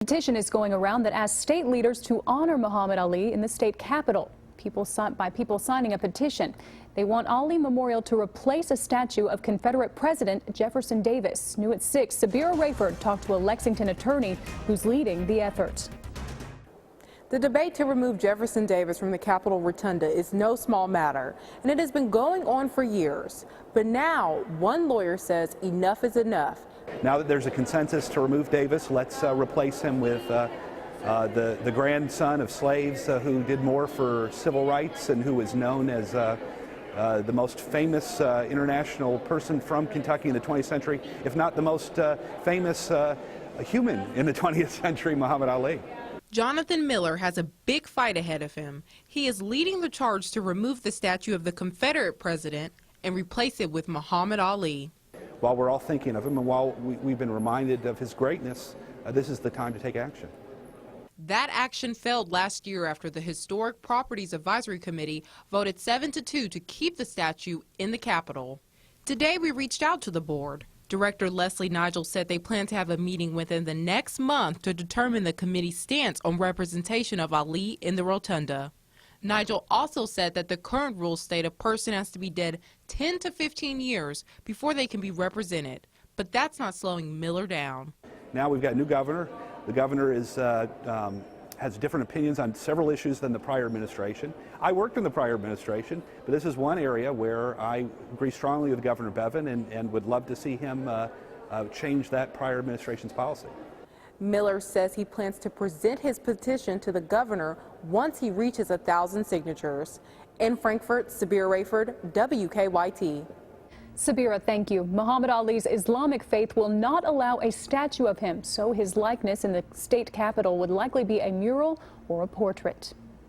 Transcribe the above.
Petition is going around that asks state leaders to honor Muhammad Ali in the state capitol. People signing a petition. They want Ali Memorial to replace a statue of Confederate President Jefferson Davis. New at 6, Sabira Rayford talked to a Lexington attorney who's leading the effort. The debate to remove Jefferson Davis from the Capitol Rotunda is no small matter, and it has been going on for years. But now, one lawyer says enough is enough. Now that there's a consensus to remove Davis, let's replace him with the grandson of slaves who did more for civil rights and who is known as the most famous international person from Kentucky in the 20th century, if not the most famous human in the 20th century, Muhammad Ali. Jonathan Miller has a big fight ahead of him. He is leading the charge to remove the statue of the Confederate president and replace it with Muhammad Ali. While we're all thinking of him and while we've been reminded of his greatness, this is the time to take action. That action failed last year after the Historic Properties Advisory Committee voted 7-2 to keep the statue in the Capitol. Today we reached out to the board. Director Leslie Nigel said they plan to have a meeting within the next month to determine the committee's stance on representation of Ali in the Rotunda. Nigel also said that the current rules state a person has to be dead 10 to 15 years before they can be represented, but that's not slowing Miller down. Now we've got a new governor. The governor has different opinions on several issues than the prior administration. I worked in the prior administration, but this is one area where I agree strongly with Governor Bevin and would love to see him change that prior administration's policy. Miller says he plans to present his petition to the governor once he reaches 1,000 signatures. In Frankfort, Sabira Rayford, WKYT. Sabira, thank you. Muhammad Ali's Islamic faith will not allow a statue of him, so his likeness in the state capitol would likely be a mural or a portrait.